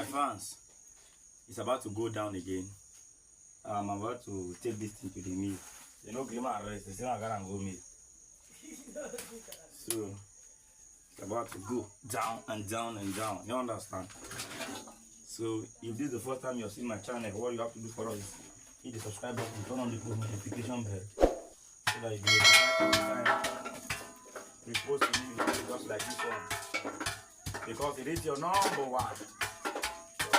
My fans, it's about to go down again. I'm about to take this thing to the mill. You know, give my arrest. They say I gotta go mill. So it's about to go down and down and down. You understand? So if this is the first time you're seeing my channel, what you have to do for us is hit the subscribe button, turn on the notification bell, so that you can repost the new videos just like this one. Because it is your number one.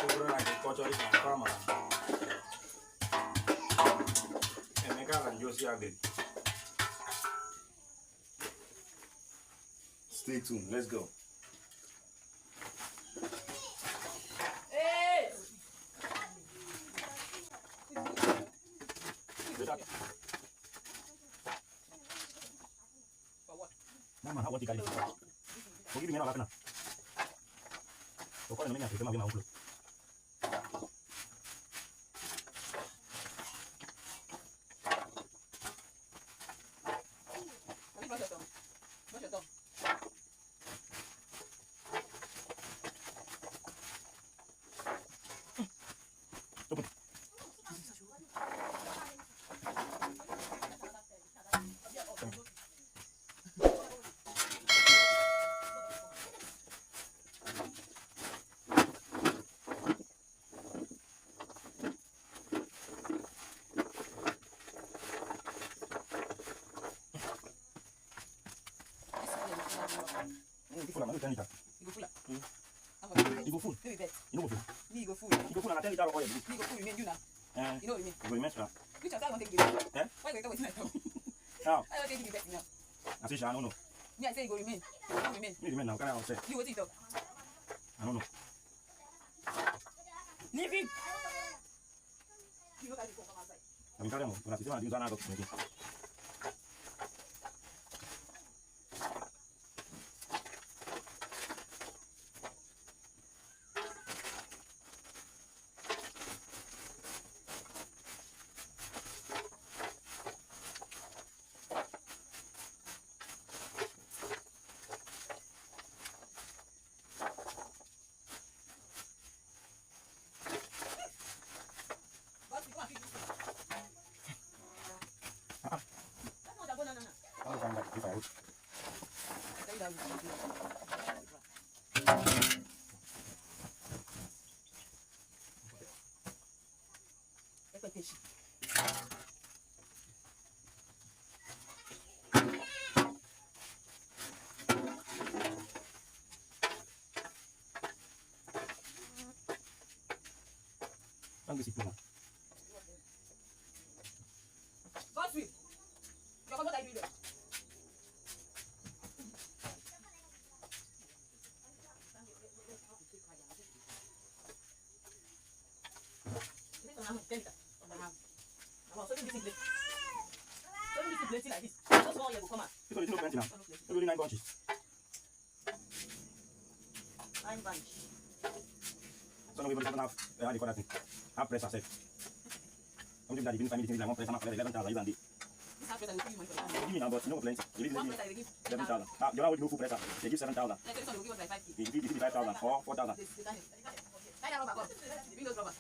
Agriculturalist and farmer. Emeka and Josie Agri. Stay tuned. Let's go. Hey! For what? Mama, how what you got? Forgive me now, Lakana. So, call me. You go full. You know full. Me go full. You go full and I tell you that oil. Me go full. Remain you now. You know what I mean? You go immense now. Which of that I want to take you? Eh? Why you going to wait now? How? I don't take you back now. I say, I don't know. Me, I say you go remain. You go remain. Me remain now. Can I say? You what it up? I don't know. Leave him. You look at it come outside. I'm telling you, when I see someone do that, I go to me. Don't be sick, man. Godswill. What are you doing there? Like this. Just 1 year will come out. It's only plenty now. It's only 9 bunches. 9 bunch. So now everybody don't have how they call that thing. Have press herself. Something that the family things like one press and 11,000 even day. This half press I will give you money for that. Give me now, but you know plenty. You give One me press I will give 7,000. You know with no full presser. They give 7,000. Like this one will give us like 5K. They give 5,000 or 4,000. Tie that rubber up. Bring those rubbers.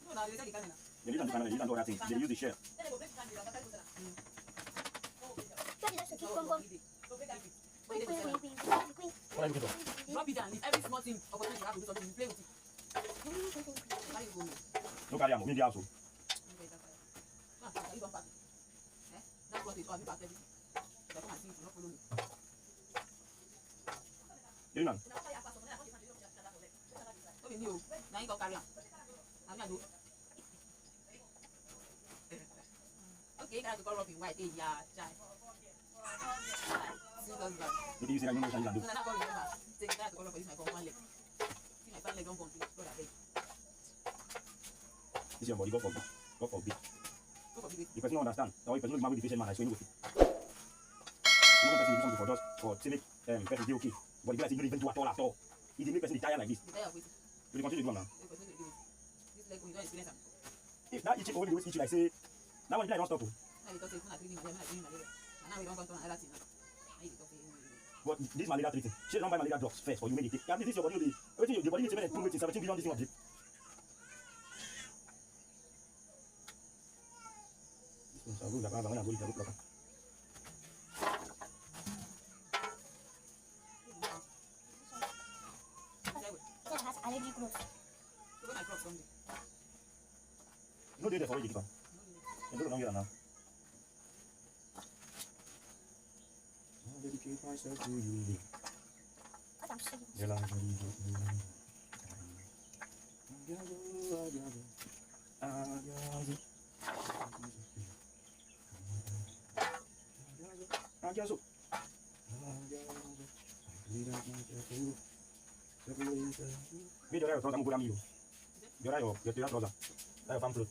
No, now they say they can't now. They didn't do Canada, they didn't do other things. They use the share. What are you looking for? Drop it down. If every small thing opportunity you have to do something, you play with it. No carry am, me the house. That's what it is. I'll be back every. If I come and see you, not follow me. You know? Okay, new. Now you go carry on. I'm not do. Okay, guys, go rub in white. Hey, yeah, child. Look, you see, I don't know what I'm doing. No, not going remember. Take that to go rub for this my one leg. See my leg don't go to go that way. This is your body, go for big. Go for big. Go for big. The person don't understand. The way person will marry the patient man, I swear you with it. You know person do something for just for civic person dey okay. But the guy say you don't even do at all. He dey make person retire like this. Retire with it. You dey continue to do am now. This leg when you don't experience am. If that itching only the way itch you like say, that one the guy don't stop. Now you talk say if you not doing malaria, and now we don't come to another thing now. Now you talk say But this malaria treating, she don't buy malaria drugs first, or you meditate. At least this your body, everything your body needs to make 17 billion this thing of it. This one's a good, I'm going to go to the block. Allergy clothes. You my clothes only. No, they're for you, Gipa. You don't know here now. I'll dedicate myself to you. Video your trouser, I'm going to you. Your trouser. That's farm clothes.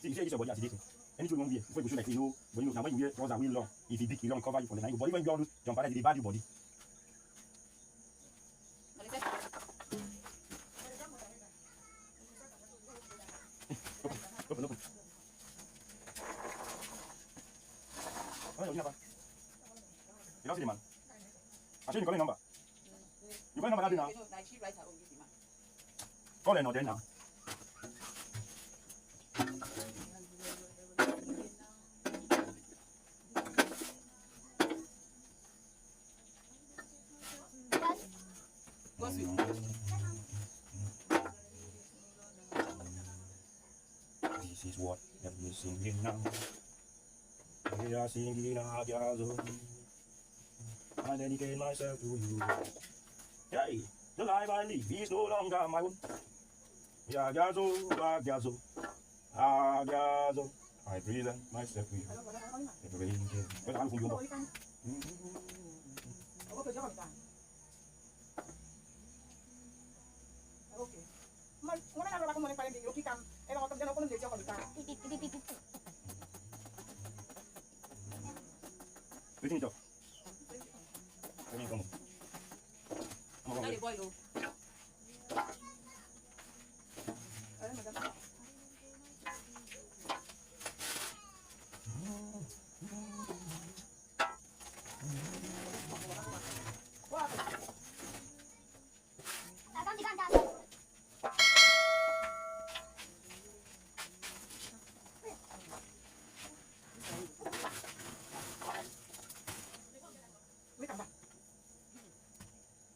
See, you say it's your body as it is. Anything wrong here, before you show like you, when you wear trouser real long, if you big, you long cover you for the night. But even if you don't jump out, they bad your body. Open. Oh, you don't see the man. I show you calling number. You calling number now? Call her now then now. This is what we're singing now. We are singing our gazo. I dedicate myself to you. Hey, the life I live is no longer my own. Yeah, gazo. I present myself to you. Waiting job.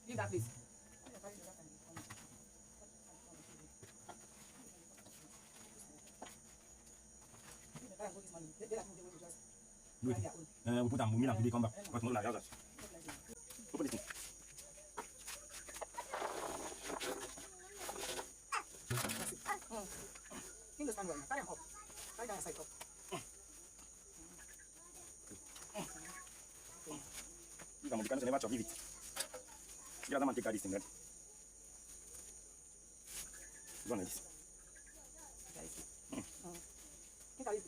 Leave that place. Do it. We put a movie and they come back. But no like others. Open this thing. You can never chop it. You other man take this thing, right? Go on like this.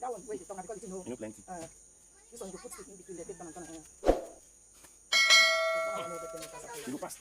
That one, wait, because You know plenty. this one you put it in between the paper and You go past.